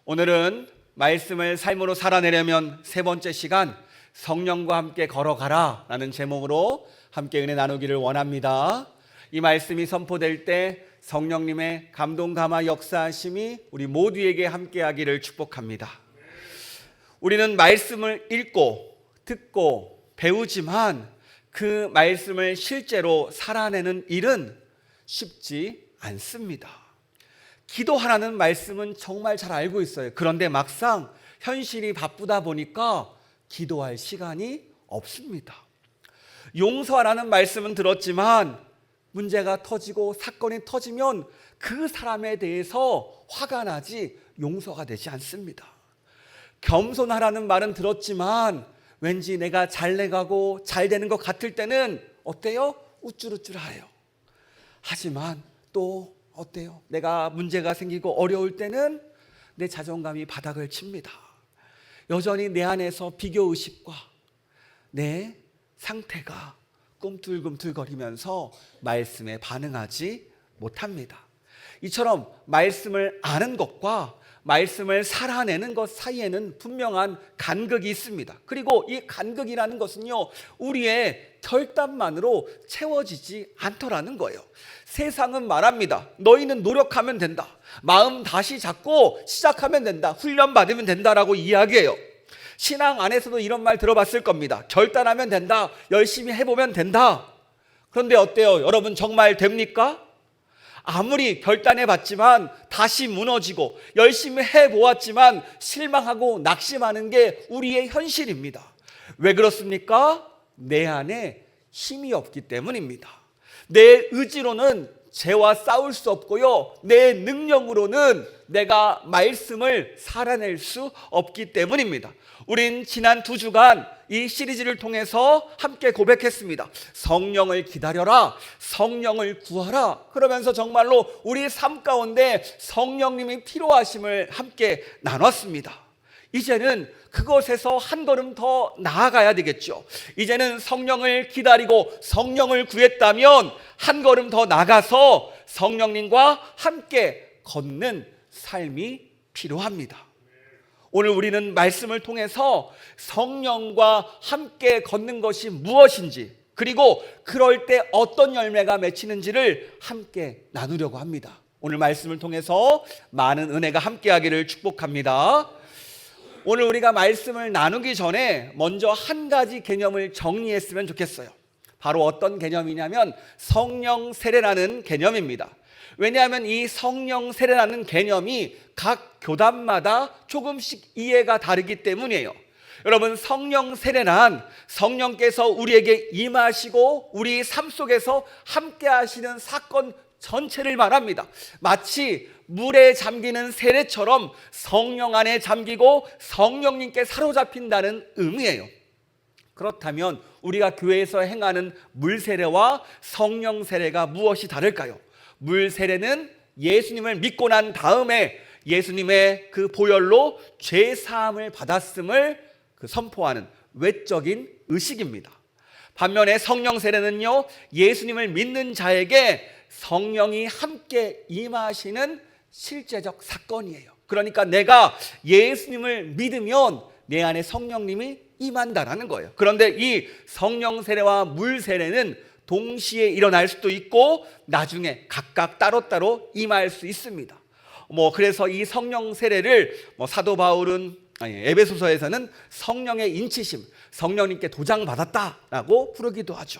오늘은 말씀을 삶으로 살아내려면 세 번째 시간, 성령과 함께 걸어가라 라는 제목으로 함께 은혜 나누기를 원합니다. 이 말씀이 선포될 때 성령님의 감동 감화 역사하심이 우리 모두에게 함께하기를 축복합니다. 우리는 말씀을 읽고 듣고 배우지만 그 말씀을 실제로 살아내는 일은 쉽지 않습니다. 기도하라는 말씀은 정말 잘 알고 있어요. 그런데 막상 현실이 바쁘다 보니까 기도할 시간이 없습니다. 용서하라는 말씀은 들었지만 문제가 터지고 사건이 터지면 그 사람에 대해서 화가 나지 용서가 되지 않습니다. 겸손하라는 말은 들었지만 왠지 내가 잘 돼가고 잘 되는 것 같을 때는 어때요? 우쭐우쭐해요. 하지만 또 어때요? 내가 문제가 생기고 어려울 때는 내 자존감이 바닥을 칩니다. 여전히 내 안에서 비교의식과 내 상태가 꿈틀꿈틀거리면서 말씀에 반응하지 못합니다. 이처럼 말씀을 아는 것과 말씀을 살아내는 것 사이에는 분명한 간극이 있습니다. 그리고 이 간극이라는 것은요, 우리의 결단만으로 채워지지 않더라는 거예요. 세상은 말합니다. 너희는 노력하면 된다. 마음 다시 잡고 시작하면 된다. 훈련 받으면 된다라고 이야기해요. 신앙 안에서도 이런 말 들어봤을 겁니다. 결단하면 된다. 열심히 해보면 된다. 그런데 어때요? 여러분 정말 됩니까? 아무리 결단해봤지만 다시 무너지고 열심히 해보았지만 실망하고 낙심하는 게 우리의 현실입니다. 왜 그렇습니까? 내 안에 힘이 없기 때문입니다. 내 의지로는 죄와 싸울 수 없고요, 내 능력으로는 내가 말씀을 살아낼 수 없기 때문입니다. 우린 지난 2주간 이 시리즈를 통해서 함께 고백했습니다. 성령을 기다려라, 성령을 구하라. 그러면서 정말로 우리 삶 가운데 성령님이 필요하심을 함께 나눴습니다. 이제는 그것에서 한 걸음 더 나아가야 되겠죠. 이제는 성령을 기다리고 성령을 구했다면 한 걸음 더 나가서 성령님과 함께 걷는 삶이 필요합니다. 오늘 우리는 말씀을 통해서 성령과 함께 걷는 것이 무엇인지, 그리고 그럴 때 어떤 열매가 맺히는지를 함께 나누려고 합니다. 오늘 말씀을 통해서 많은 은혜가 함께하기를 축복합니다. 오늘 우리가 말씀을 나누기 전에 먼저 한 가지 개념을 정리했으면 좋겠어요. 바로 어떤 개념이냐면 성령 세례라는 개념입니다. 왜냐하면 이 성령 세례라는 개념이 각 교단마다 조금씩 이해가 다르기 때문이에요. 여러분, 성령 세례란 성령께서 우리에게 임하시고 우리 삶 속에서 함께 하시는 사건 전체를 말합니다. 마치 물에 잠기는 세례처럼 성령 안에 잠기고 성령님께 사로잡힌다는 의미예요. 그렇다면 우리가 교회에서 행하는 물 세례와 성령 세례가 무엇이 다를까요? 물 세례는 예수님을 믿고 난 다음에 예수님의 그 보혈로 죄 사함을 받았음을 선포하는 외적인 의식입니다. 반면에 성령 세례는요, 예수님을 믿는 자에게 성령이 함께 임하시는 실제적 사건이에요. 그러니까 내가 예수님을 믿으면 내 안에 성령님이 임한다라는 거예요. 그런데 이 성령 세례와 물 세례는 동시에 일어날 수도 있고 나중에 각각 따로따로 임할 수 있습니다. 그래서 이 성령 세례를 사도 바울은 에베소서에서는 성령의 인치심, 성령님께 도장받았다라고 부르기도 하죠.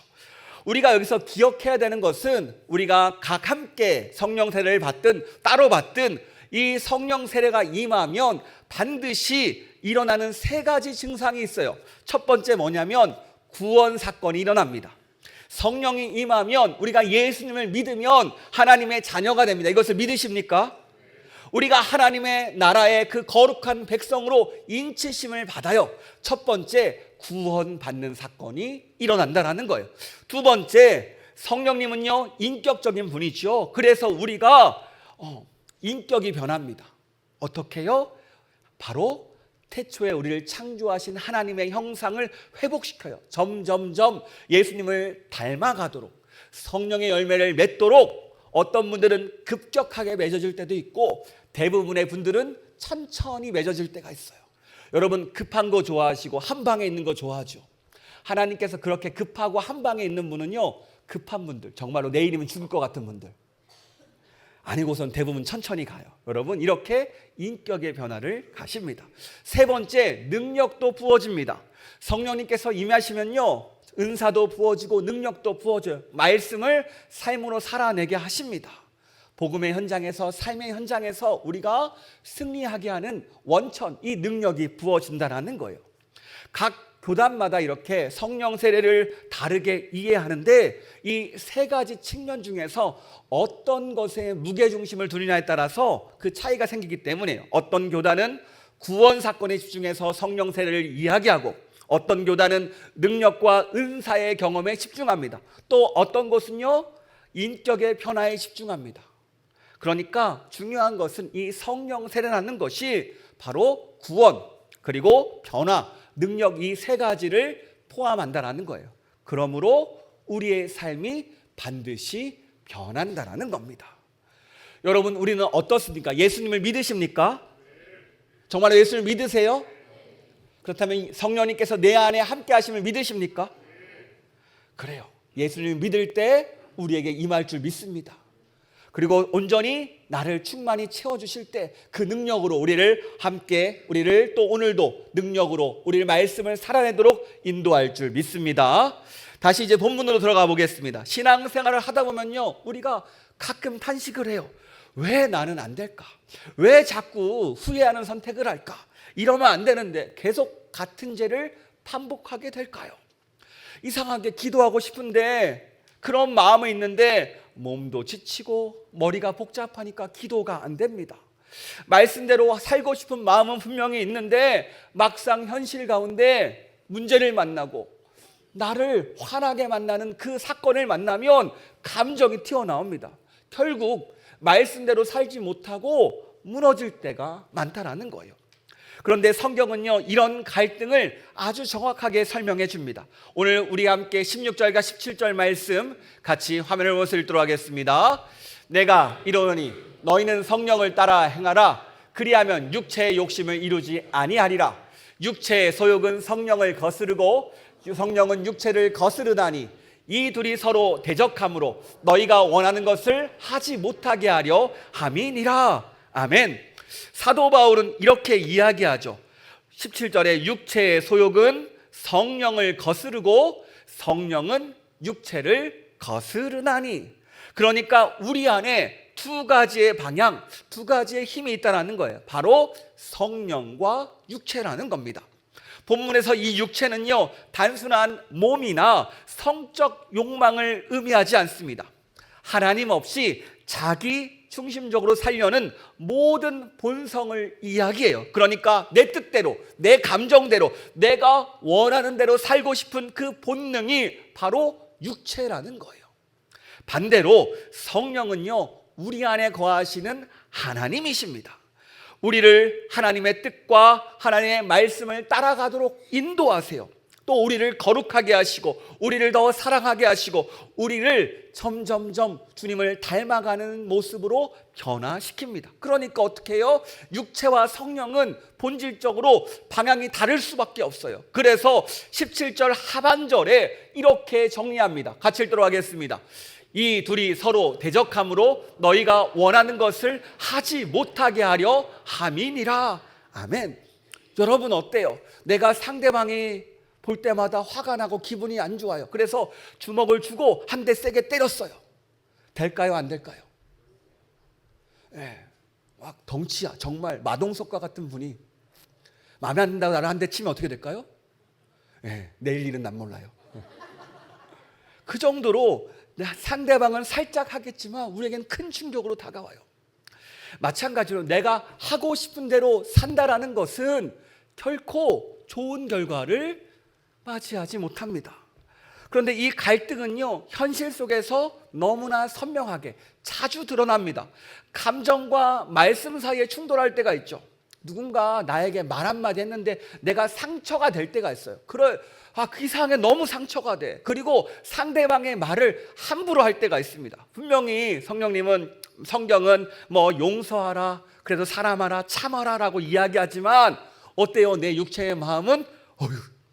우리가 여기서 기억해야 되는 것은 우리가 각 함께 성령 세례를 받든 따로 받든 이 성령 세례가 임하면 반드시 일어나는 3가지 증상이 있어요. 첫 번째 뭐냐면 구원 사건이 일어납니다. 성령이 임하면 우리가 예수님을 믿으면 하나님의 자녀가 됩니다. 이것을 믿으십니까? 우리가 하나님의 나라의 그 거룩한 백성으로 인치심을 받아요. 첫 번째, 구원받는 사건이 일어난다는 거예요. 두 번째, 성령님은요 인격적인 분이죠. 그래서 우리가 인격이 변합니다. 어떻게요? 바로 태초에 우리를 창조하신 하나님의 형상을 회복시켜요. 점점점 예수님을 닮아가도록, 성령의 열매를 맺도록 어떤 분들은 급격하게 맺어질 때도 있고 대부분의 분들은 천천히 맺어질 때가 있어요. 여러분 급한 거 좋아하시고 한 방에 있는 거 좋아하죠. 하나님께서 그렇게 급하고 한 방에 있는 분은요, 급한 분들, 정말로 내일이면 죽을 것 같은 분들 아니고선 대부분 천천히 가요. 여러분 이렇게 인격의 변화를 가십니다. 세 번째, 능력도 부어집니다. 성령님께서 임하시면요, 은사도 부어지고 능력도 부어져요. 말씀을 삶으로 살아내게 하십니다. 복음의 현장에서, 삶의 현장에서 우리가 승리하게 하는 원천, 이 능력이 부어진다는 거예요. 각 교단마다 이렇게 성령 세례를 다르게 이해하는데 이 세 가지 측면 중에서 어떤 것에 무게중심을 두느냐에 따라서 그 차이가 생기기 때문에요. 어떤 교단은 구원 사건에 집중해서 성령 세례를 이야기하고 어떤 교단은 능력과 은사의 경험에 집중합니다. 또 어떤 곳은요, 인격의 변화에 집중합니다. 그러니까 중요한 것은 이 성령 세례라는 것이 바로 구원, 그리고 변화, 능력, 이 세 가지를 포함한다는 거예요. 그러므로 우리의 삶이 반드시 변한다는 겁니다. 여러분 우리는 어떻습니까? 예수님을 믿으십니까? 정말 예수님을 믿으세요? 그렇다면 성령님께서 내 안에 함께 하심을 믿으십니까? 그래요. 예수님을 믿을 때 우리에게 임할 줄 믿습니다. 그리고 온전히 나를 충만히 채워주실 때 그 능력으로 우리를 또 오늘도 능력으로 우리를 말씀을 살아내도록 인도할 줄 믿습니다. 다시 이제 본문으로 들어가 보겠습니다. 신앙생활을 하다 보면요, 우리가 가끔 탄식을 해요. 왜 나는 안 될까? 왜 자꾸 후회하는 선택을 할까? 이러면 안 되는데 계속 같은 죄를 반복하게 될까요? 이상하게 기도하고 싶은데 그런 마음은 있는데 몸도 지치고 머리가 복잡하니까 기도가 안 됩니다. 말씀대로 살고 싶은 마음은 분명히 있는데 막상 현실 가운데 문제를 만나고 나를 화나게 만나는 그 사건을 만나면 감정이 튀어나옵니다. 결국 말씀대로 살지 못하고 무너질 때가 많다라는 거예요. 그런데 성경은요, 이런 갈등을 아주 정확하게 설명해 줍니다. 오늘 우리 함께 16절과 17절 말씀 같이 화면을 보면서 읽도록 하겠습니다. 내가 이르노니 너희는 성령을 따라 행하라. 그리하면 육체의 욕심을 이루지 아니하리라. 육체의 소욕은 성령을 거스르고 성령은 육체를 거스르다니 이 둘이 서로 대적함으로 너희가 원하는 것을 하지 못하게 하려 함이니라. 아멘. 사도 바울은 이렇게 이야기하죠. 17절에 육체의 소욕은 성령을 거스르고 성령은 육체를 거스르나니. 그러니까 우리 안에 두 가지의 방향, 두 가지의 힘이 있다는 거예요. 바로 성령과 육체라는 겁니다. 본문에서 이 육체는요, 단순한 몸이나 성적 욕망을 의미하지 않습니다. 하나님 없이 자기 중심적으로 살려는 모든 본성을 이야기해요. 그러니까 내 뜻대로, 내 감정대로, 내가 원하는 대로 살고 싶은 그 본능이 바로 육체라는 거예요. 반대로 성령은요, 우리 안에 거하시는 하나님이십니다. 우리를 하나님의 뜻과 하나님의 말씀을 따라가도록 인도하세요. 또 우리를 거룩하게 하시고 우리를 더 사랑하게 하시고 우리를 점점점 주님을 닮아가는 모습으로 변화시킵니다. 그러니까 어떻게 해요? 육체와 성령은 본질적으로 방향이 다를 수밖에 없어요. 그래서 17절 하반절에 이렇게 정리합니다. 같이 읽도록 하겠습니다. 이 둘이 서로 대적함으로 너희가 원하는 것을 하지 못하게 하려 함이니라. 아멘. 여러분 어때요? 내가 상대방이 볼 때마다 화가 나고 기분이 안 좋아요. 그래서 주먹을 주고 한 대 세게 때렸어요. 될까요? 안 될까요? 네. 막 덩치야, 정말 마동석과 같은 분이 마음에 안 든다고 나를 한 대 치면 어떻게 될까요? 네. 내일 일은 난 몰라요. 그 정도로 상대방은 살짝 하겠지만 우리에겐 큰 충격으로 다가와요. 마찬가지로 내가 하고 싶은 대로 산다라는 것은 결코 좋은 결과를 맞이하지 못합니다. 그런데 이 갈등은요, 현실 속에서 너무나 선명하게 자주 드러납니다. 감정과 말씀 사이에 충돌할 때가 있죠. 누군가 나에게 말 한마디 했는데 내가 상처가 될 때가 있어요. 그 이상하게 너무 상처가 돼. 그리고 상대방의 말을 함부로 할 때가 있습니다. 분명히 성경은 뭐 용서하라, 그래도 사람하라, 참아라라고 이야기하지만 어때요? 내 육체의 마음은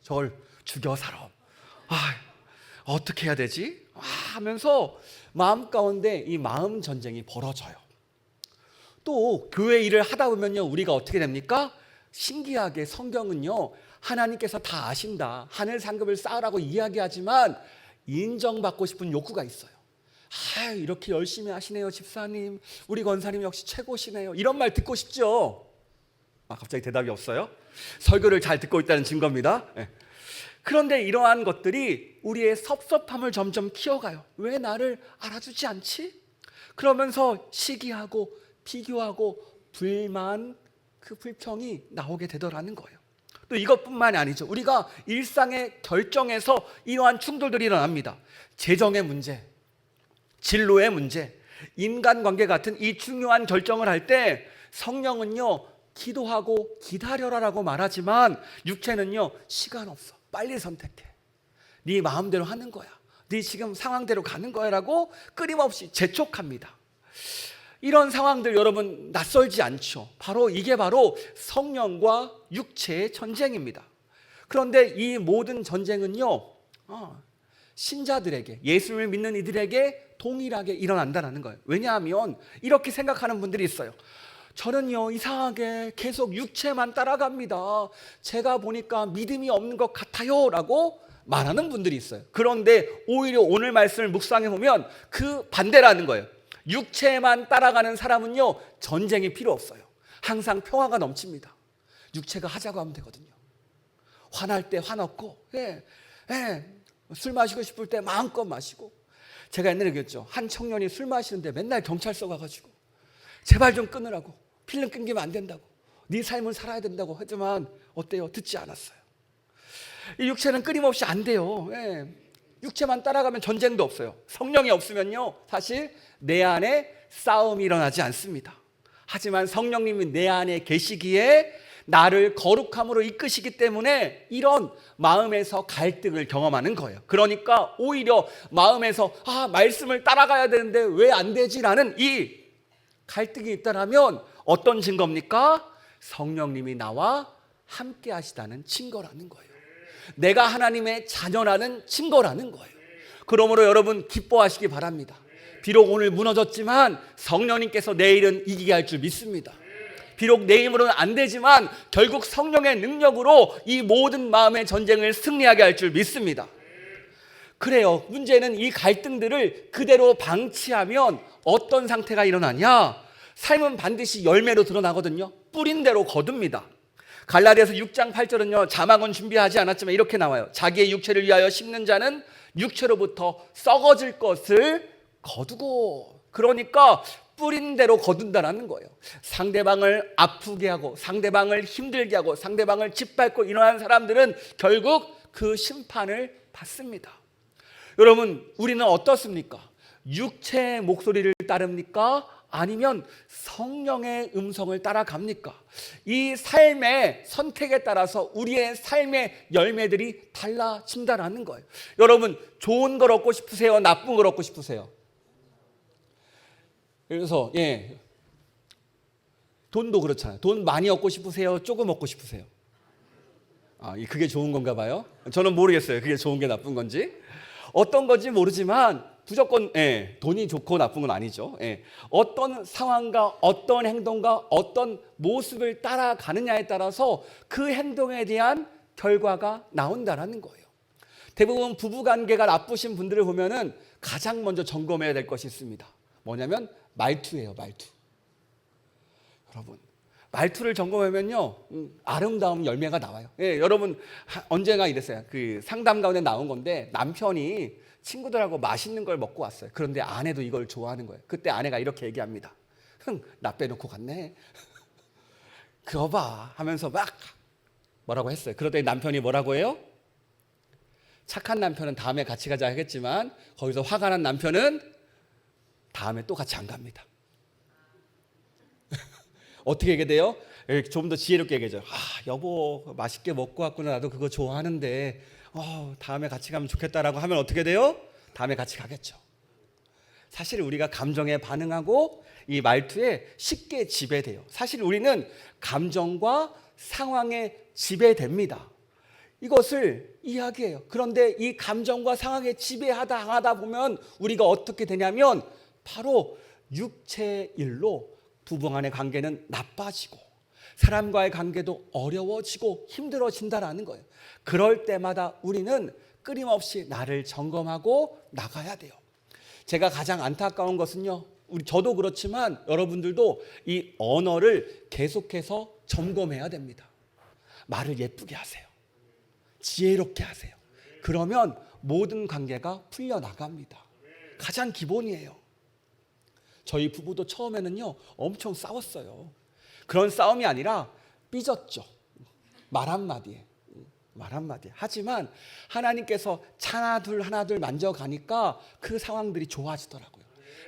저걸 죽여 살아. 어떻게 해야 되지? 하면서 마음 가운데 이 마음 전쟁이 벌어져요. 또 교회 일을 하다 보면요, 우리가 어떻게 됩니까? 신기하게 성경은요, 하나님께서 다 아신다, 하늘 상급을 쌓으라고 이야기하지만 인정받고 싶은 욕구가 있어요. 이렇게 열심히 하시네요 집사님, 우리 권사님 역시 최고시네요, 이런 말 듣고 싶죠? 갑자기 대답이 없어요? 설교를 잘 듣고 있다는 증거입니다. 그런데 이러한 것들이 우리의 섭섭함을 점점 키워가요. 왜 나를 알아주지 않지? 그러면서 시기하고 비교하고 그 불평이 나오게 되더라는 거예요. 또 이것뿐만이 아니죠. 우리가 일상의 결정에서 이러한 충돌들이 일어납니다. 재정의 문제, 진로의 문제, 인간관계 같은 이 중요한 결정을 할 때 성령은요, 기도하고 기다려라라고 말하지만 육체는요, 시간 없어, 빨리 선택해, 네 마음대로 하는 거야, 네 지금 상황대로 가는 거야 라고 끊임없이 재촉합니다. 이런 상황들 여러분 낯설지 않죠? 이게 바로 성령과 육체의 전쟁입니다. 그런데 이 모든 전쟁은요, 신자들에게, 예수님을 믿는 이들에게 동일하게 일어난다는 거예요. 왜냐하면 이렇게 생각하는 분들이 있어요. 저는요, 이상하게 계속 육체만 따라갑니다, 제가 보니까 믿음이 없는 것 같아요 라고 말하는 분들이 있어요. 그런데 오히려 오늘 말씀을 묵상해 보면 그 반대라는 거예요. 육체만 따라가는 사람은요, 전쟁이 필요 없어요. 항상 평화가 넘칩니다. 육체가 하자고 하면 되거든요. 화날 때 화났고, 술 마시고 싶을 때 마음껏 마시고. 제가 옛날에 그랬죠. 한 청년이 술 마시는데 맨날 경찰서 가가지고 제발 좀 끊으라고, 필름 끊기면 안 된다고, 네 삶을 살아야 된다고 하지만 어때요? 듣지 않았어요. 이 육체는 끊임없이 안 돼요. 육체만 따라가면 전쟁도 없어요. 성령이 없으면요, 사실 내 안에 싸움이 일어나지 않습니다. 하지만 성령님이 내 안에 계시기에 나를 거룩함으로 이끄시기 때문에 이런 마음에서 갈등을 경험하는 거예요. 그러니까 오히려 마음에서 말씀을 따라가야 되는데 왜 안 되지라는 이 갈등이 있다라면 어떤 증거입니까? 성령님이 나와 함께 하시다는 증거라는 거예요. 내가 하나님의 자녀라는 증거라는 거예요. 그러므로 여러분 기뻐하시기 바랍니다. 비록 오늘 무너졌지만 성령님께서 내일은 이기게 할 줄 믿습니다. 비록 내 힘으로는 안 되지만 결국 성령의 능력으로 이 모든 마음의 전쟁을 승리하게 할 줄 믿습니다. 그래요. 문제는 이 갈등들을 그대로 방치하면 어떤 상태가 일어나냐? 삶은 반드시 열매로 드러나거든요. 뿌린 대로 거둡니다. 갈라디아서 6장 8절은요, 자막은 준비하지 않았지만 이렇게 나와요. 자기의 육체를 위하여 심는 자는 육체로부터 썩어질 것을 거두고. 그러니까 뿌린 대로 거둔다는 거예요. 상대방을 아프게 하고 상대방을 힘들게 하고 상대방을 짓밟고 일어나는 사람들은 결국 그 심판을 받습니다. 여러분, 우리는 어떻습니까? 육체의 목소리를 따릅니까? 아니면 성령의 음성을 따라갑니까? 이 삶의 선택에 따라서 우리의 삶의 열매들이 달라진다는 거예요. 여러분, 좋은 걸 얻고 싶으세요? 나쁜 걸 얻고 싶으세요? 그래서 돈도 그렇잖아요. 돈 많이 얻고 싶으세요? 조금 얻고 싶으세요? 그게 좋은 건가 봐요. 저는 모르겠어요, 그게 좋은 게 나쁜 건지. 어떤 건지 모르지만 무조건 돈이 좋고 나쁜 건 아니죠. 어떤 상황과 어떤 행동과 어떤 모습을 따라가느냐에 따라서 그 행동에 대한 결과가 나온다는 거예요. 대부분 부부관계가 나쁘신 분들을 보면은 가장 먼저 점검해야 될 것이 있습니다. 뭐냐면 말투예요, 말투. 여러분, 말투를 점검하면요, 아름다운 열매가 나와요. 여러분 언젠가 이랬어요. 그 상담 가운데 나온 건데, 남편이 친구들하고 맛있는 걸 먹고 왔어요. 그런데 아내도 이걸 좋아하는 거예요. 그때 아내가 이렇게 얘기합니다. 나 빼놓고 갔네. 그거 봐 하면서 막 뭐라고 했어요. 그러더니 남편이 뭐라고 해요? 착한 남편은 다음에 같이 가자 하겠지만 거기서 화가 난 남편은 다음에 또 같이 안 갑니다. 어떻게 하게 돼요? 좀 더 지혜롭게 얘기하죠. 여보 맛있게 먹고 왔구나. 나도 그거 좋아하는데 다음에 같이 가면 좋겠다라고 하면 어떻게 돼요? 다음에 같이 가겠죠. 사실 우리가 감정에 반응하고 이 말투에 쉽게 지배돼요. 사실 우리는 감정과 상황에 지배됩니다. 이것을 이야기해요. 그런데 이 감정과 상황에 지배하다 보면 우리가 어떻게 되냐면 바로 육체의 일로 부부 간의 관계는 나빠지고 사람과의 관계도 어려워지고 힘들어진다라는 거예요. 그럴 때마다 우리는 끊임없이 나를 점검하고 나가야 돼요. 제가 가장 안타까운 것은요, 저도 그렇지만 여러분들도 이 언어를 계속해서 점검해야 됩니다. 말을 예쁘게 하세요. 지혜롭게 하세요. 그러면 모든 관계가 풀려나갑니다. 가장 기본이에요. 저희 부부도 처음에는요 엄청 싸웠어요. 그런 싸움이 아니라 삐졌죠. 말 한마디에. 하지만 하나님께서 하나둘 만져가니까 그 상황들이 좋아지더라고요.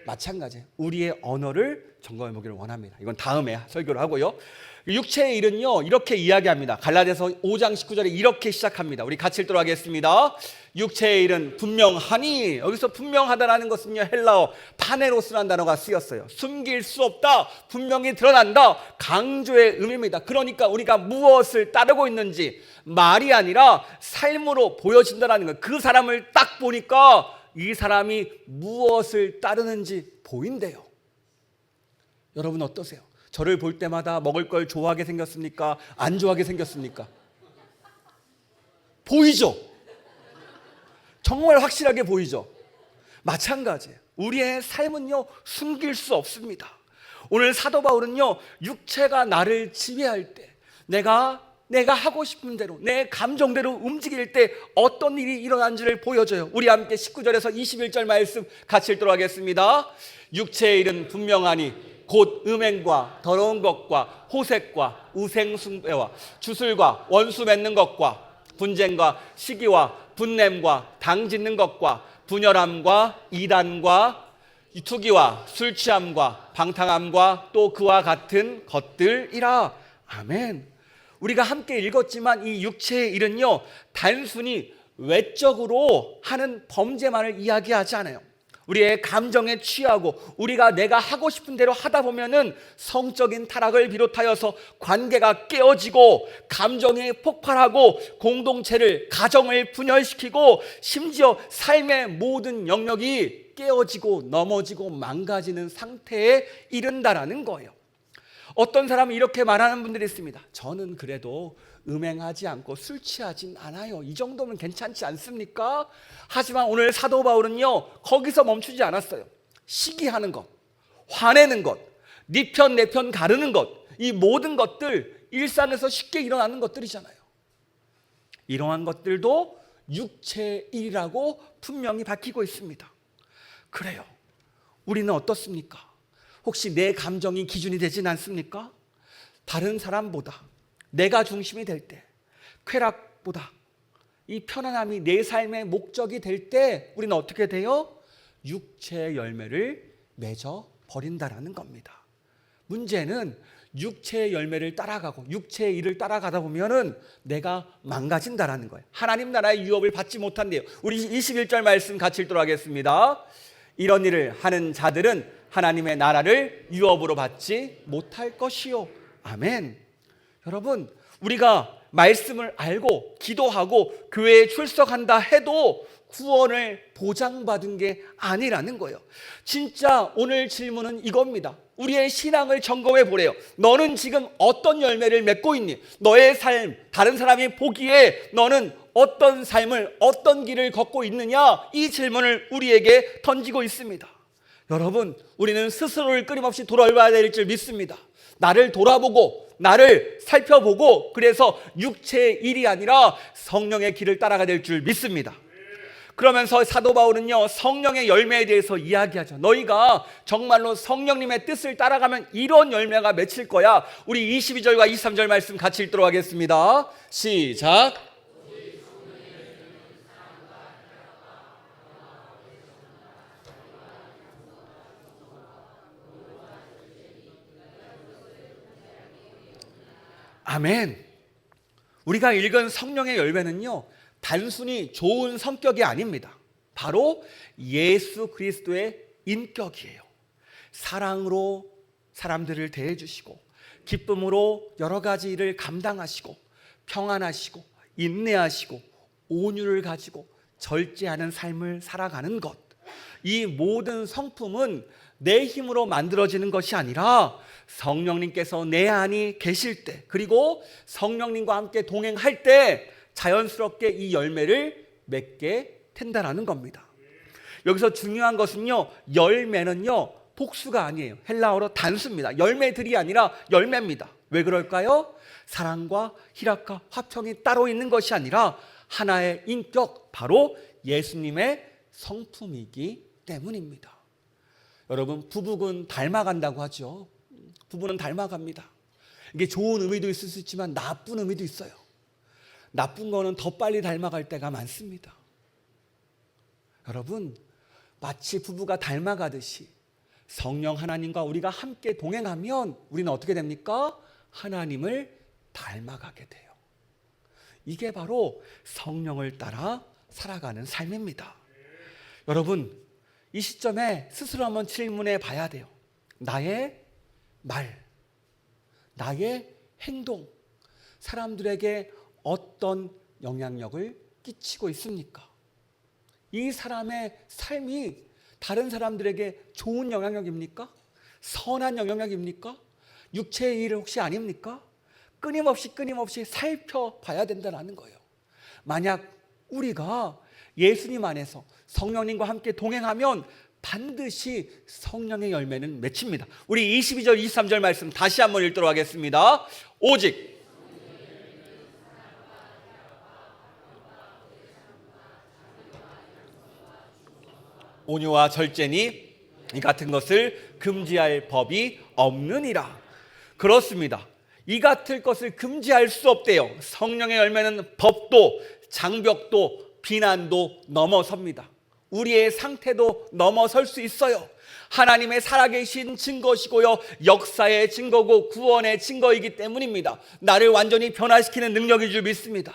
마찬가지예요. 우리의 언어를 점검해 보기를 원합니다. 이건 다음에 설교를 하고요. 육체의 일은요 이렇게 이야기합니다. 갈라디아서 5장 19절에 이렇게 시작합니다. 우리 같이 읽도록 하겠습니다. 육체의 일은 분명하니, 여기서 분명하다라는 것은요 헬라어 파네로스라는 단어가 쓰였어요. 숨길 수 없다, 분명히 드러난다, 강조의 의미입니다. 그러니까 우리가 무엇을 따르고 있는지 말이 아니라 삶으로 보여진다는 거예요. 그 사람을 딱 보니까 이 사람이 무엇을 따르는지 보인대요. 여러분 어떠세요? 저를 볼 때마다 먹을 걸 좋아하게 생겼습니까? 안 좋아하게 생겼습니까? 보이죠? 정말 확실하게 보이죠? 마찬가지예요. 우리의 삶은요 숨길 수 없습니다. 오늘 사도 바울은요 육체가 나를 지배할 때 내가 하고 싶은 대로 내 감정대로 움직일 때 어떤 일이 일어난지를 보여줘요. 우리 함께 19절에서 21절 말씀 같이 읽도록 하겠습니다. 육체의 일은 분명하니 곧 음행과 더러운 것과 호색과 우생숭배와 주술과 원수 맺는 것과 분쟁과 시기와 분냄과 당짓는 것과 분열함과 이단과 투기와 술 취함과 방탕함과 또 그와 같은 것들이라. 아멘. 우리가 함께 읽었지만 이 육체의 일은요 단순히 외적으로 하는 범죄만을 이야기하지 않아요. 우리의 감정에 취하고 우리가 내가 하고 싶은 대로 하다 보면은 성적인 타락을 비롯하여서 관계가 깨어지고 감정이 폭발하고 공동체를 가정을 분열시키고 심지어 삶의 모든 영역이 깨어지고 넘어지고 망가지는 상태에 이른다라는 거예요. 어떤 사람은 이렇게 말하는 분들이 있습니다. 저는 그래도 음행하지 않고 술 취하진 않아요. 이 정도면 괜찮지 않습니까? 하지만 오늘 사도 바울은요 거기서 멈추지 않았어요. 시기하는 것, 화내는 것, 네 편 내 편 가르는 것, 이 모든 것들 일상에서 쉽게 일어나는 것들이잖아요. 이러한 것들도 육체의 일이라고 분명히 밝히고 있습니다. 그래요. 우리는 어떻습니까? 혹시 내 감정이 기준이 되진 않습니까? 다른 사람보다 내가 중심이 될 때, 쾌락보다 이 편안함이 내 삶의 목적이 될 때 우리는 어떻게 돼요? 육체의 열매를 맺어 버린다라는 겁니다. 문제는 육체의 열매를 따라가고 육체의 일을 따라가다 보면은 내가 망가진다라는 거예요. 하나님 나라의 유업을 받지 못한대요. 우리 21절 말씀 같이 읽도록 하겠습니다. 이런 일을 하는 자들은 하나님의 나라를 유업으로 받지 못할 것이요. 아멘. 여러분, 우리가 말씀을 알고 기도하고 교회에 출석한다 해도 구원을 보장받은 게 아니라는 거예요. 진짜 오늘 질문은 이겁니다. 우리의 신앙을 점검해 보래요. 너는 지금 어떤 열매를 맺고 있니? 너의 삶, 다른 사람이 보기에 너는 어떤 삶을, 어떤 길을 걷고 있느냐? 이 질문을 우리에게 던지고 있습니다. 여러분, 우리는 스스로를 끊임없이 돌아봐야 될 줄 믿습니다. 나를 돌아보고 나를 살펴보고 그래서 육체의 일이 아니라 성령의 길을 따라가야 될 줄 믿습니다. 그러면서 사도 바울은요 성령의 열매에 대해서 이야기하죠. 너희가 정말로 성령님의 뜻을 따라가면 이런 열매가 맺힐 거야. 우리 22절과 23절 말씀 같이 읽도록 하겠습니다. 시작. 아멘. 우리가 읽은 성령의 열매는요, 단순히 좋은 성격이 아닙니다. 바로 예수 그리스도의 인격이에요. 사랑으로 사람들을 대해주시고, 기쁨으로 여러 가지 일을 감당하시고, 평안하시고, 인내하시고, 온유를 가지고 절제하는 삶을 살아가는 것. 이 모든 성품은 내 힘으로 만들어지는 것이 아니라 성령님께서 내 안에 계실 때, 그리고 성령님과 함께 동행할 때 자연스럽게 이 열매를 맺게 된다는 겁니다. 여기서 중요한 것은요, 열매는요 복수가 아니에요. 헬라어로 단수입니다. 열매들이 아니라 열매입니다. 왜 그럴까요? 사랑과 희락과 화평이 따로 있는 것이 아니라 하나의 인격, 바로 예수님의 성품이기 때문입니다. 여러분, 부부는 닮아간다고 하죠. 부부는 닮아갑니다. 이게 좋은 의미도 있을 수 있지만 나쁜 의미도 있어요. 나쁜 거는 더 빨리 닮아갈 때가 많습니다. 여러분, 마치 부부가 닮아가듯이 성령 하나님과 우리가 함께 동행하면 우리는 어떻게 됩니까? 하나님을 닮아가게 돼요. 이게 바로 성령을 따라 살아가는 삶입니다. 여러분, 이 시점에 스스로 한번 질문해 봐야 돼요. 나의 말, 나의 행동, 사람들에게 어떤 영향력을 끼치고 있습니까? 이 사람의 삶이 다른 사람들에게 좋은 영향력입니까? 선한 영향력입니까? 육체의 일 혹시 아닙니까? 끊임없이 살펴봐야 된다는 거예요. 만약 우리가 예수님 안에서 성령님과 함께 동행하면 반드시 성령의 열매는 맺힙니다. 우리 22절 23절 말씀 다시 한번 읽도록 하겠습니다. 오직 온유와 절제니 이 같은 것을 금지할 법이 없느니라. 그렇습니다. 이 같은 것을 금지할 수 없대요. 성령의 열매는 법도 장벽도 비난도 넘어섭니다. 우리의 상태도 넘어설 수 있어요. 하나님의 살아계신 증거시고요, 역사의 증거고 구원의 증거이기 때문입니다. 나를 완전히 변화시키는 능력인 줄 믿습니다.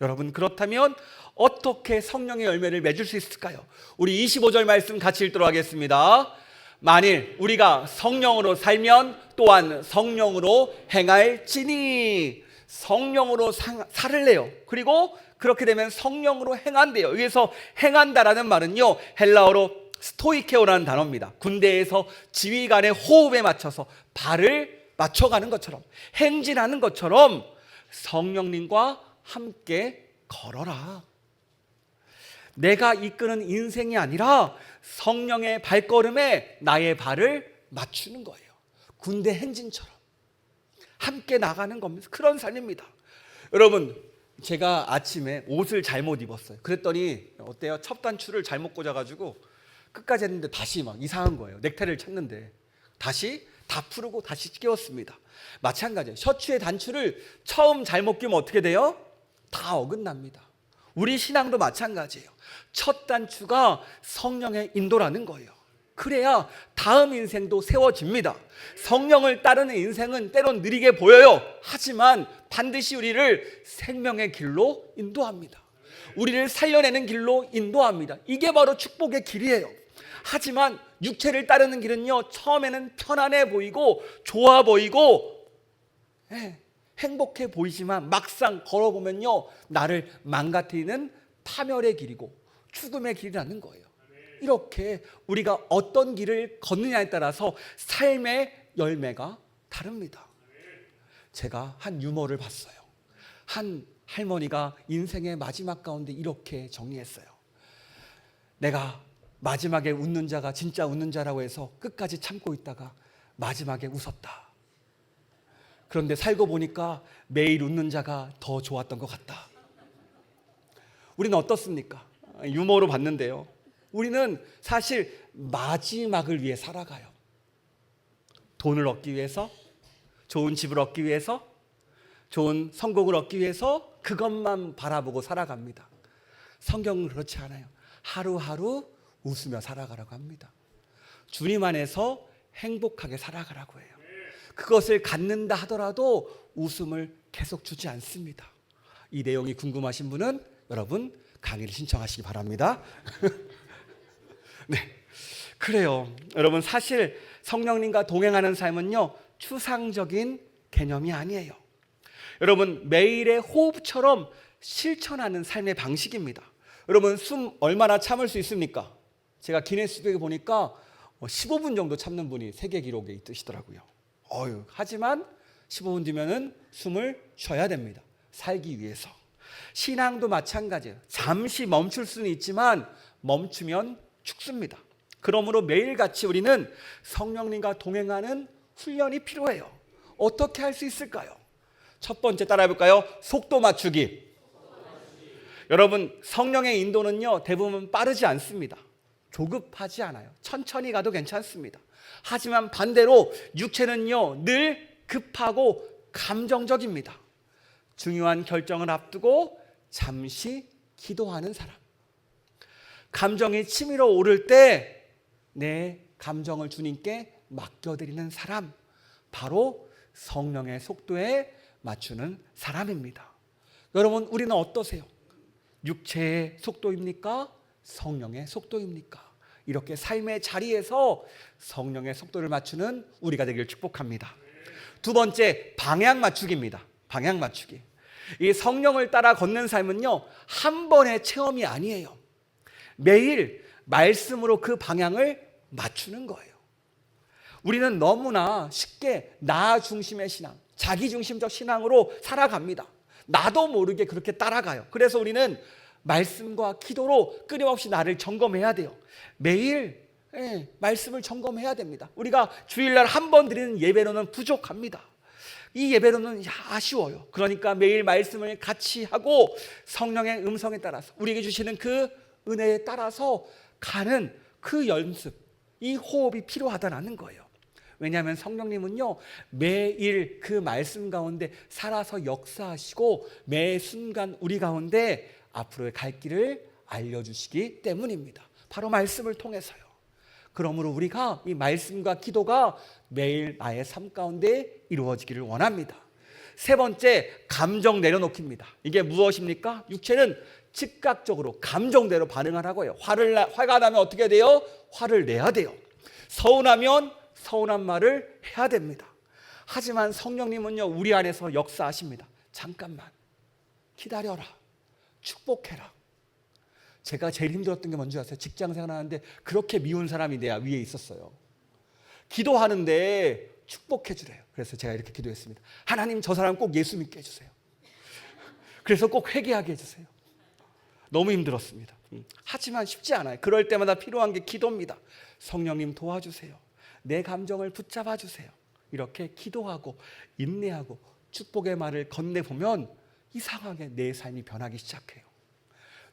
여러분, 그렇다면 어떻게 성령의 열매를 맺을 수 있을까요? 우리 25절 말씀 같이 읽도록 하겠습니다. 만일 우리가 성령으로 살면 또한 성령으로 행할지니. 성령으로 살을래요. 그리고 그렇게 되면 성령으로 행한대요. 여기서 행한다라는 말은요, 헬라어로 스토이케오라는 단어입니다. 군대에서 지휘관의 호흡에 맞춰서 발을 맞춰가는 것처럼, 행진하는 것처럼 성령님과 함께 걸어라. 내가 이끄는 인생이 아니라 성령의 발걸음에 나의 발을 맞추는 거예요. 군대 행진처럼 함께 나가는 겁니다. 그런 삶입니다. 여러분, 제가 아침에 옷을 잘못 입었어요. 그랬더니 어때요? 첫 단추를 잘못 꽂아가지고 끝까지 했는데 다시 막 이상한 거예요. 넥타이를 찾는데 다시 다 풀고 다시 끼웠습니다. 마찬가지예요. 셔츠의 단추를 처음 잘못 끼면 어떻게 돼요? 다 어긋납니다. 우리 신앙도 마찬가지예요. 첫 단추가 성령의 인도라는 거예요. 그래야 다음 인생도 세워집니다. 성령을 따르는 인생은 때론 느리게 보여요. 하지만 반드시 우리를 생명의 길로 인도합니다. 우리를 살려내는 길로 인도합니다. 이게 바로 축복의 길이에요. 하지만 육체를 따르는 길은요, 처음에는 편안해 보이고 좋아 보이고 행복해 보이지만 막상 걸어보면요, 나를 망가뜨리는 파멸의 길이고 죽음의 길이라는 거예요. 이렇게 우리가 어떤 길을 걷느냐에 따라서 삶의 열매가 다릅니다. 제가 한 유머를 봤어요. 한 할머니가 인생의 마지막 가운데 이렇게 정리했어요. 내가 마지막에 웃는 자가 진짜 웃는 자라고 해서 끝까지 참고 있다가 마지막에 웃었다. 그런데 살고 보니까 매일 웃는 자가 더 좋았던 것 같다. 우리는 어떻습니까? 유머로 봤는데요, 우리는 사실 마지막을 위해 살아가요. 돈을 얻기 위해서, 좋은 집을 얻기 위해서, 좋은 성공을 얻기 위해서 그것만 바라보고 살아갑니다. 성경은 그렇지 않아요. 하루하루 웃으며 살아가라고 합니다. 주님 안에서 행복하게 살아가라고 해요. 그것을 갖는다 하더라도 웃음을 계속 주지 않습니다. 이 내용이 궁금하신 분은 여러분 강의를 신청하시기 바랍니다. 네, 그래요. 여러분 사실 성령님과 동행하는 삶은요 추상적인 개념이 아니에요. 여러분 매일의 호흡처럼 실천하는 삶의 방식입니다. 여러분 숨 얼마나 참을 수 있습니까? 제가 기네스북에 보니까 15분 정도 참는 분이 세계 기록에 있으시더라고요. 하지만 15분 뒤면은 숨을 쉬어야 됩니다. 살기 위해서. 신앙도 마찬가지예요. 잠시 멈출 수는 있지만 멈추면 죽습니다. 그러므로 매일같이 우리는 성령님과 동행하는 훈련이 필요해요. 어떻게 할 수 있을까요? 첫 번째 따라해볼까요? 속도 맞추기. 여러분 성령의 인도는요 대부분 빠르지 않습니다. 조급하지 않아요. 천천히 가도 괜찮습니다. 하지만 반대로 육체는요 늘 급하고 감정적입니다. 중요한 결정을 앞두고 잠시 기도하는 사람, 감정이 치밀어 오를 때 내 감정을 주님께 맡겨드리는 사람, 바로 성령의 속도에 맞추는 사람입니다. 여러분 우리는 어떠세요? 육체의 속도입니까? 성령의 속도입니까? 이렇게 삶의 자리에서 성령의 속도를 맞추는 우리가 되기를 축복합니다. 두 번째, 방향 맞추기입니다. 방향 맞추기. 이 성령을 따라 걷는 삶은요 한 번의 체험이 아니에요. 매일 말씀으로 그 방향을 맞추는 거예요. 우리는 너무나 쉽게 나 중심의 신앙, 자기 중심적 신앙으로 살아갑니다. 나도 모르게 그렇게 따라가요. 그래서 우리는 말씀과 기도로 끊임없이 나를 점검해야 돼요. 매일 말씀을 점검해야 됩니다. 우리가 주일날 한 번 드리는 예배로는 부족합니다. 이 예배로는 아쉬워요. 그러니까 매일 말씀을 같이 하고 성령의 음성에 따라서 우리에게 주시는 그 은혜에 따라서 가는 그 연습, 이 호흡이 필요하다는 거예요. 왜냐하면 성령님은요 매일 그 말씀 가운데 살아서 역사하시고 매 순간 우리 가운데 앞으로의 갈 길을 알려주시기 때문입니다. 바로 말씀을 통해서요. 그러므로 우리가 이 말씀과 기도가 매일 나의 삶 가운데 이루어지기를 원합니다. 세 번째, 감정 내려놓기입니다. 이게 무엇입니까? 육체는 즉각적으로 감정대로 반응하라고 해요. 화가 나면 어떻게 돼요? 화를 내야 돼요. 서운하면 서운한 말을 해야 됩니다. 하지만 성령님은요 우리 안에서 역사하십니다. 잠깐만 기다려라, 축복해라. 제가 제일 힘들었던 게 뭔지 아세요? 직장 생활하는데 그렇게 미운 사람이 내 위에 있었어요. 기도하는데 축복해 주래요. 그래서 제가 이렇게 기도했습니다. 하나님 저 사람 꼭 예수 믿게 해주세요. 그래서 꼭 회개하게 해주세요. 너무 힘들었습니다. 하지만 쉽지 않아요. 그럴 때마다 필요한 게 기도입니다. 성령님 도와주세요. 내 감정을 붙잡아 주세요. 이렇게 기도하고 인내하고 축복의 말을 건네보면 이상하게 내 삶이 변하기 시작해요.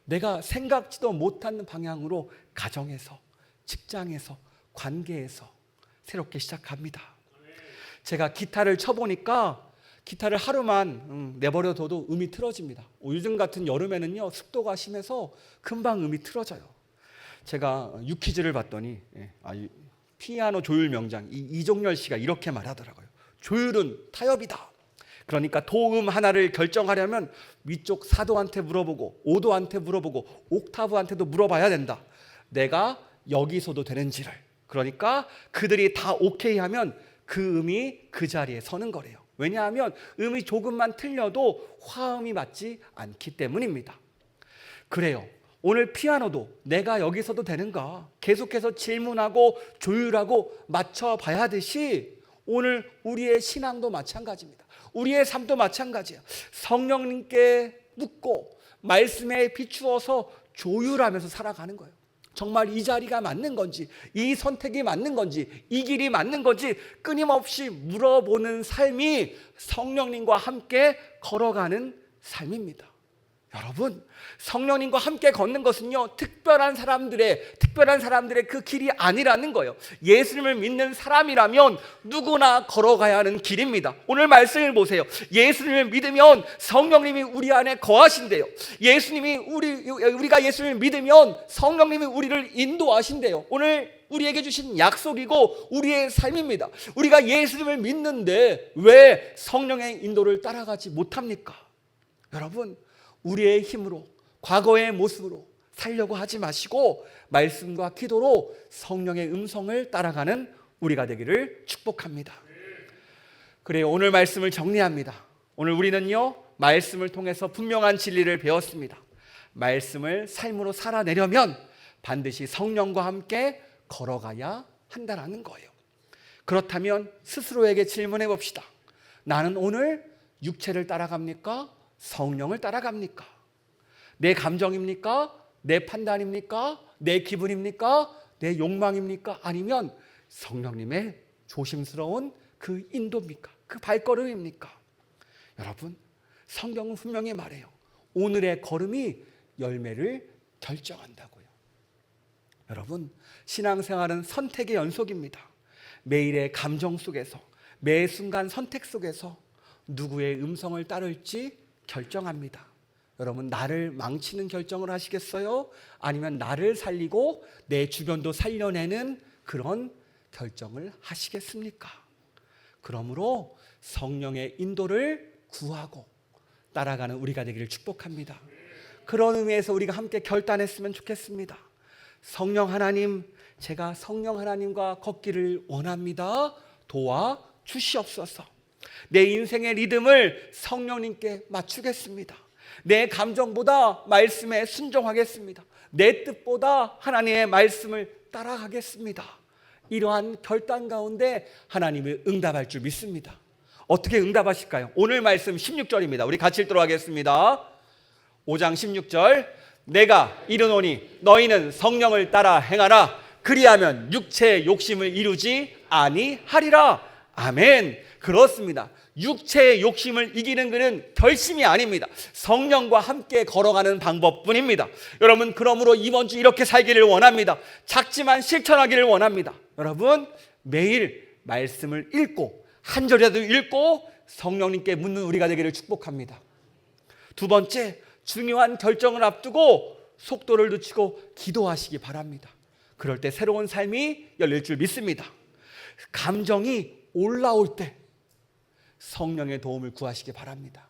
내가 생각지도 못하는 방향으로 가정에서, 직장에서, 관계에서 새롭게 시작합니다. 제가 기타를 쳐보니까 기타를 하루만 내버려둬도 음이 틀어집니다. 요즘 같은 여름에는요 습도가 심해서 금방 음이 틀어져요. 제가 유퀴즈를 봤더니 피아노 조율 명장 이종열 씨가 이렇게 말하더라고요. 조율은 타협이다. 그러니까 도음 하나를 결정하려면 위쪽 사도한테 물어보고 오도한테 물어보고 옥타브한테도 물어봐야 된다. 내가 여기서도 되는지를. 그러니까 그들이 다 오케이 하면 그 음이 그 자리에 서는 거래요. 왜냐하면 음이 조금만 틀려도 화음이 맞지 않기 때문입니다. 그래요. 오늘 피아노도 내가 여기서도 되는가 계속해서 질문하고 조율하고 맞춰봐야 하듯이 오늘 우리의 신앙도 마찬가지입니다. 우리의 삶도 마찬가지예요. 성령님께 묻고 말씀에 비추어서 조율하면서 살아가는 거예요. 정말 이 자리가 맞는 건지, 이 선택이 맞는 건지, 이 길이 맞는 건지 끊임없이 물어보는 삶이 성령님과 함께 걸어가는 삶입니다. 여러분, 성령님과 함께 걷는 것은요, 특별한 사람들의 그 길이 아니라는 거예요. 예수님을 믿는 사람이라면 누구나 걸어가야 하는 길입니다. 오늘 말씀을 보세요. 예수님을 믿으면 성령님이 우리 안에 거하신대요. 우리가 예수님을 믿으면 성령님이 우리를 인도하신대요. 오늘 우리에게 주신 약속이고 우리의 삶입니다. 우리가 예수님을 믿는데 왜 성령의 인도를 따라가지 못합니까? 여러분, 우리의 힘으로, 과거의 모습으로 살려고 하지 마시고 말씀과 기도로 성령의 음성을 따라가는 우리가 되기를 축복합니다. 그래요, 오늘 말씀을 정리합니다. 오늘 우리는요, 말씀을 통해서 분명한 진리를 배웠습니다. 말씀을 삶으로 살아내려면 반드시 성령과 함께 걸어가야 한다는 거예요. 그렇다면 스스로에게 질문해 봅시다. 나는 오늘 육체를 따라갑니까? 성령을 따라갑니까? 내 감정입니까? 내 판단입니까? 내 기분입니까? 내 욕망입니까? 아니면 성령님의 조심스러운 그 인도입니까? 그 발걸음입니까? 여러분, 성경은 분명히 말해요. 오늘의 걸음이 열매를 결정한다고요. 여러분, 신앙생활은 선택의 연속입니다. 매일의 감정 속에서, 매 순간 선택 속에서 누구의 음성을 따를지 결정합니다. 여러분, 나를 망치는 결정을 하시겠어요? 아니면 나를 살리고 내 주변도 살려내는 그런 결정을 하시겠습니까? 그러므로 성령의 인도를 구하고 따라가는 우리가 되기를 축복합니다. 그런 의미에서 우리가 함께 결단했으면 좋겠습니다. 성령 하나님, 제가 성령 하나님과 걷기를 원합니다. 도와주시옵소서. 내 인생의 리듬을 성령님께 맞추겠습니다. 내 감정보다 말씀에 순종하겠습니다. 내 뜻보다 하나님의 말씀을 따라가겠습니다. 이러한 결단 가운데 하나님이 응답할 줄 믿습니다. 어떻게 응답하실까요? 오늘 말씀 16절입니다. 우리 같이 읽도록 하겠습니다. 5장 16절. 내가 이르노니 너희는 성령을 따라 행하라. 그리하면 육체의 욕심을 이루지 아니하리라. 아멘. 그렇습니다. 육체의 욕심을 이기는 것은 결심이 아닙니다. 성령과 함께 걸어가는 방법뿐입니다. 여러분, 그러므로 이번 주 이렇게 살기를 원합니다. 작지만 실천하기를 원합니다. 여러분, 매일 말씀을 읽고 한 절이라도 읽고 성령님께 묻는 우리가 되기를 축복합니다. 두 번째, 중요한 결정을 앞두고 속도를 늦추고 기도하시기 바랍니다. 그럴 때 새로운 삶이 열릴 줄 믿습니다. 감정이 올라올 때 성령의 도움을 구하시기 바랍니다.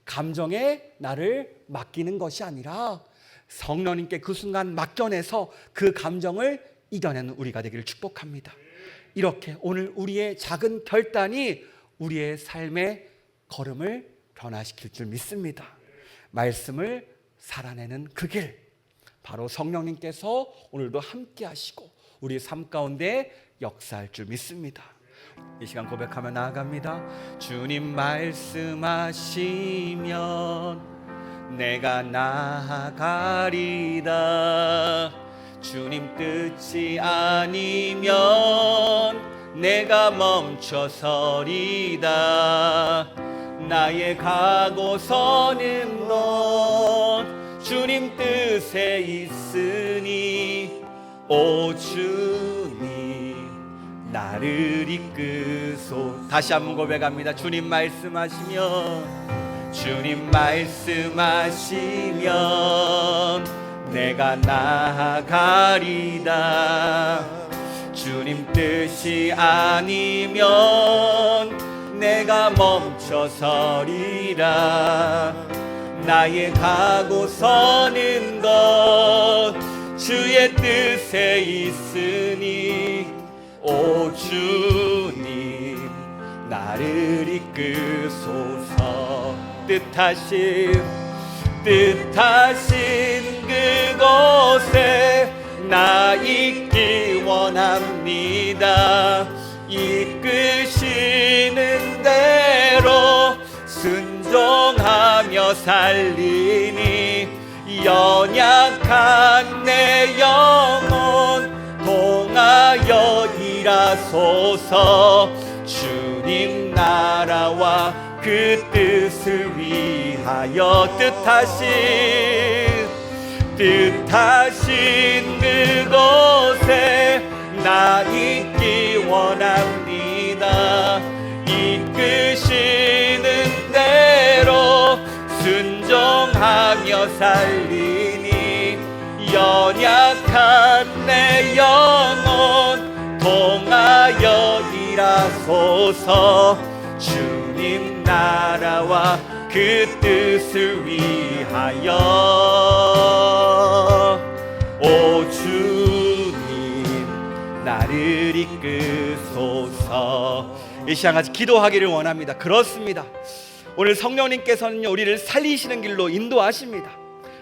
감정에 나를 맡기는 것이 아니라 성령님께 그 순간 맡겨내서 그 감정을 이겨내는 우리가 되기를 축복합니다. 이렇게 오늘 우리의 작은 결단이 우리의 삶의 걸음을 변화시킬 줄 믿습니다. 말씀을 살아내는 그 길, 바로 성령님께서 오늘도 함께 하시고 우리 삶 가운데 역사할 줄 믿습니다. 이 시간 고백하며 나아갑니다. 주님 말씀하시면 내가 나아가리다. 주님 뜻이 아니면 내가 멈춰서리다. 나의 가고서는 넌 주님 뜻에 있으니 오 주님 나를 이끄소. 다시 한번 고백합니다. 주님 말씀하시면 내가 나아가리다. 주님 뜻이 아니면 내가 멈춰서리라. 나의 가고 서는 것 주의 뜻에 있으니 오 주님 나를 이끄소서. 뜻하신 그곳에 나 있기 원합니다. 이끄시는 대로 순종하며 살리니 연약한 내 영혼 동하여 일하소서. 주님 나라와 그 뜻을 위하여 위하여 뜻하신 그곳에 나 있기 원합니다. 이끄시는 대로 순종하며 살리니 연약한 내 영혼 통하여 일하소서. 주님 나라와 그 뜻을 위하여 오 주님 나를 이끄소서. 이 시간 같이 기도하기를 원합니다. 그렇습니다. 오늘 성령님께서는 우리를 살리시는 길로 인도하십니다.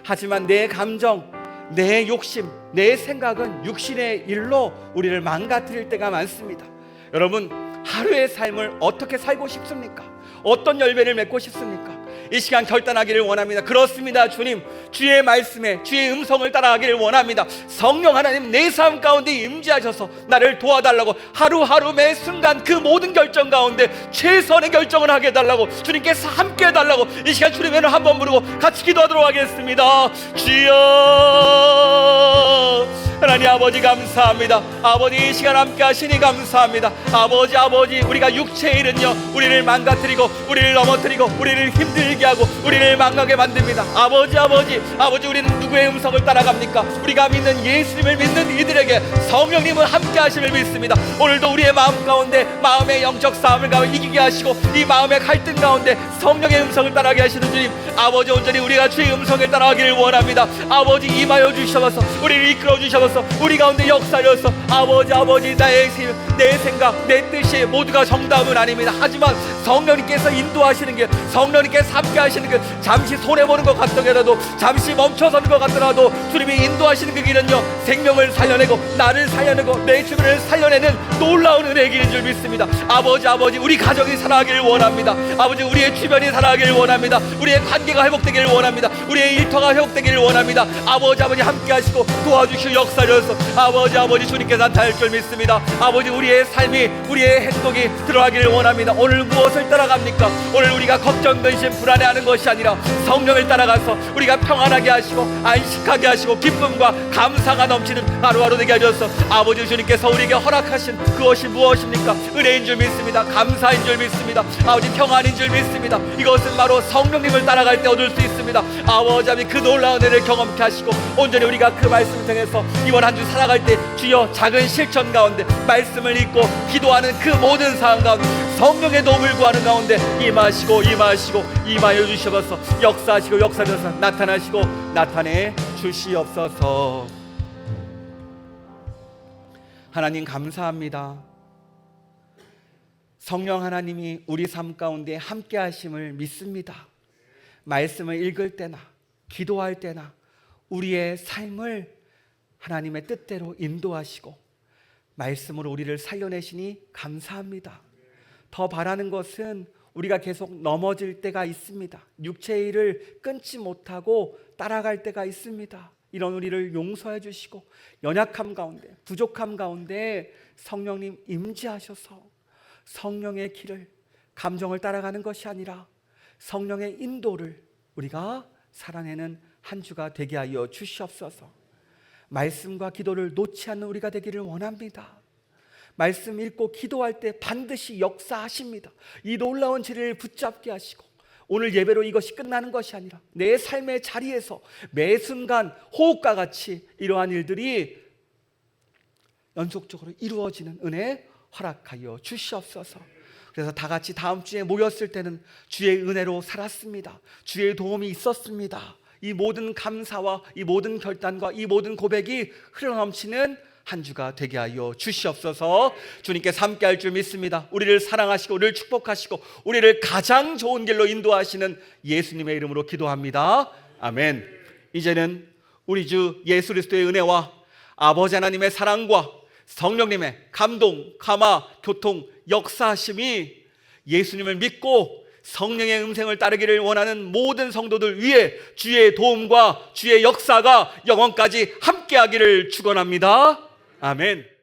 하지만 내 감정, 내 욕심, 내 생각은 육신의 일로 우리를 망가뜨릴 때가 많습니다. 여러분, 하루의 삶을 어떻게 살고 싶습니까? 어떤 열매를 맺고 싶습니까? 이 시간 결단하기를 원합니다. 그렇습니다. 주님, 주의 말씀에 주의 음성을 따라가기를 원합니다. 성령 하나님 내 삶 가운데 임재하셔서 나를 도와달라고, 하루하루 매 순간 그 모든 결정 가운데 최선의 결정을 하게 해달라고, 주님께서 함께 해달라고 이 시간 주님의 이름을 한번 부르고 같이 기도하도록 하겠습니다. 주여 하나님 아버지 감사합니다. 아버지 이 시간 함께 하시니 감사합니다. 아버지 우리가 육체의 일은요 우리를 망가뜨리고 우리를 넘어뜨리고 우리를 힘들게 하고 우리를 망하게 만듭니다. 아버지 우리는 누구의 음성을 따라갑니까? 우리가 믿는 예수님을 믿는 이들에게 성령님은 함께 하심을 믿습니다. 오늘도 우리의 마음 가운데 마음의 영적 싸움을 이기게 하시고 이 마음의 갈등 가운데 성령의 음성을 따라가게 하시는 주님, 아버지 온전히 우리가 주의 음성을 따라가기를 원합니다. 아버지 임하여 주셔서 우리를 이끌어 주셔서 우리 가운데 역사하셔서 아버지 나의 힘, 내 생각, 내 뜻이 모두가 정답은 아닙니다. 하지만 성령님께서 인도하시는 길, 성령님께서 함께 하시는 길, 잠시 손해보는 것 같더라도 잠시 멈춰서는 것 같더라도 주님이 인도하시는 그 길은요 생명을 살려내고 나를 살려내고 내 주변을 살려내는 놀라운 은혜의 길인 줄 믿습니다. 아버지 우리 가정이 살아가기를 원합니다. 아버지 우리의 주변이 살아가기를 원합니다. 우리의 관계가 회복되기를 원합니다. 우리의 일터가 회복되기를 원합니다. 아버지 함께 하시고 도와주시고 역사하셔서 아버지 주님께서 나타날 줄 믿습니다. 아버지 우리의 삶이 우리의 행동이 들어가기를 원합니다. 오늘 무엇을 따라갑니까? 오늘 우리가 걱정 근심 불안해하는 것이 아니라 성령을 따라가서 우리가 평안하게 하시고 안식하게 하시고 기쁨과 감사가 넘치는 하루하루 되게 하셔서 아버지 주님께서 우리에게 허락하신 그것이 무엇입니까? 은혜인 줄 믿습니다. 감사인 줄 믿습니다. 아버지 평안인 줄 믿습니다. 이것은 바로 성령님을 따라갈 때 얻을 수 있습니다. 아버지 그 놀라운 은혜를 경험케 하시고 온전히 우리가 그 말씀을 통해서 이번 한 주 살아갈 때 주여 작은 실천 가운데 말씀을 읽고 기도하는 그 모든 상황 가운데 성령의 도움을 구하는 가운데 임하여 주셔서 역사하셔서 나타나시고 나타내 주시옵소서. 하나님 감사합니다. 성령 하나님이 우리 삶 가운데 함께 하심을 믿습니다. 말씀을 읽을 때나 기도할 때나 우리의 삶을 하나님의 뜻대로 인도하시고 말씀으로 우리를 살려내시니 감사합니다. 더 바라는 것은 우리가 계속 넘어질 때가 있습니다. 육체의 일을 끊지 못하고 따라갈 때가 있습니다. 이런 우리를 용서해 주시고 연약함 가운데 부족함 가운데 성령님 임재하셔서 성령의 길을 감정을 따라가는 것이 아니라 성령의 인도를 우리가 살아내는 한 주가 되게 하여 주시옵소서. 말씀과 기도를 놓지 않는 우리가 되기를 원합니다. 말씀 읽고 기도할 때 반드시 역사하십니다. 이 놀라운 진리를 붙잡게 하시고 오늘 예배로 이것이 끝나는 것이 아니라 내 삶의 자리에서 매 순간 호흡과 같이 이러한 일들이 연속적으로 이루어지는 은혜 허락하여 주시옵소서. 그래서 다 같이 다음 주에 모였을 때는 주의 은혜로 살았습니다. 주의 도움이 있었습니다. 이 모든 감사와 이 모든 결단과 이 모든 고백이 흘러넘치는 한 주가 되게 하여 주시옵소서. 주님께서 함께 할 줄 믿습니다. 우리를 사랑하시고 우리를 축복하시고 우리를 가장 좋은 길로 인도하시는 예수님의 이름으로 기도합니다. 아멘. 이제는 우리 주 예수 그리스도의 은혜와 아버지 하나님의 사랑과 성령님의 감동, 감화, 교통, 역사하심이 예수님을 믿고 성령의 음성을 따르기를 원하는 모든 성도들 위해 주의 도움과 주의 역사가 영원까지 함께하기를 축원합니다. 아멘.